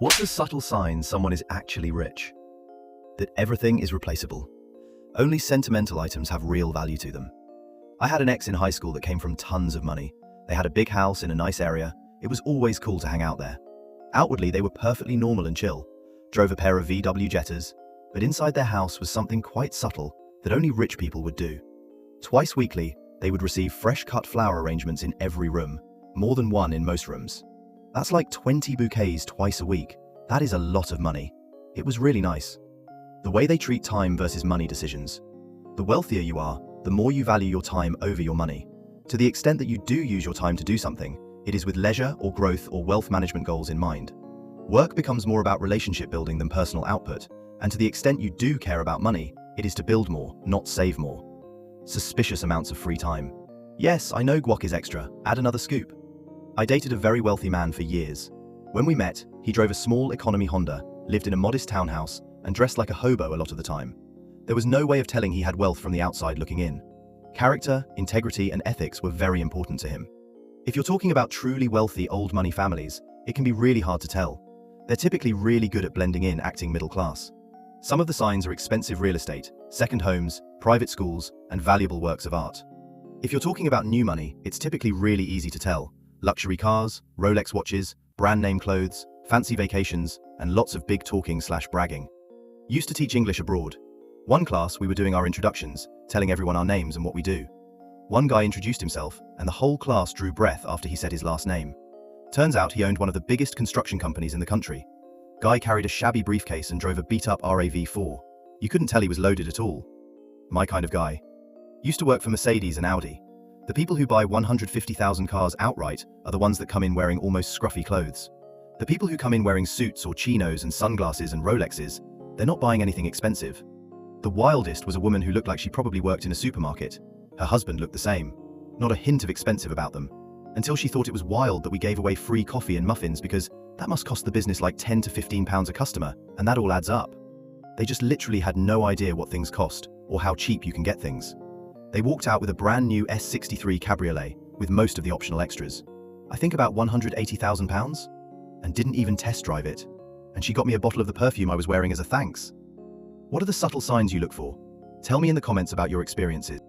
What's a subtle sign someone is actually rich? That everything is replaceable. Only sentimental items have real value to them. I had an ex in high school that came from tons of money. They had a big house in a nice area. It was always cool to hang out there. Outwardly, they were perfectly normal and chill. Drove a pair of VW Jettas, but inside their house was something quite subtle that only rich people would do. Twice weekly, they would receive fresh-cut flower arrangements in every room, more than one in most rooms. That's like 20 bouquets twice a week. That is a lot of money. It was really nice. The way they treat time versus money decisions. The wealthier you are, the more you value your time over your money. To the extent that you do use your time to do something, it is with leisure or growth or wealth management goals in mind. Work becomes more about relationship building than personal output, and to the extent you do care about money, it is to build more, not save more. Suspicious amounts of free time. Yes, I know guac is extra. Add another scoop. I dated a very wealthy man for years. When we met, he drove a small economy Honda, lived in a modest townhouse, and dressed like a hobo a lot of the time. There was no way of telling he had wealth from the outside looking in. Character, integrity, and ethics were very important to him. If you're talking about truly wealthy old money families, it can be really hard to tell. They're typically really good at blending in, acting middle class. Some of the signs are expensive real estate, second homes, private schools, and valuable works of art. If you're talking about new money, it's typically really easy to tell. Luxury cars, Rolex watches, brand name clothes, fancy vacations, and lots of big talking/bragging. Used to teach English abroad. One class we were doing our introductions, telling everyone our names and what we do. One guy introduced himself, and the whole class drew breath after he said his last name. Turns out he owned one of the biggest construction companies in the country. Guy carried a shabby briefcase and drove a beat-up RAV4. You couldn't tell he was loaded at all. My kind of guy. Used to work for Mercedes and Audi. The people who buy 150,000 cars outright are the ones that come in wearing almost scruffy clothes. The people who come in wearing suits or chinos and sunglasses and Rolexes, they're not buying anything expensive. The wildest was a woman who looked like she probably worked in a supermarket. Her husband looked the same. Not a hint of expensive about them. Until she thought it was wild that we gave away free coffee and muffins because that must cost the business like 10 to 15 pounds a customer, and that all adds up. They just literally had no idea what things cost or how cheap you can get things. They walked out with a brand new S63 Cabriolet with most of the optional extras. I think about £180,000, and didn't even test drive it. And she got me a bottle of the perfume I was wearing as a thanks. What are the subtle signs you look for? Tell me in the comments about your experiences.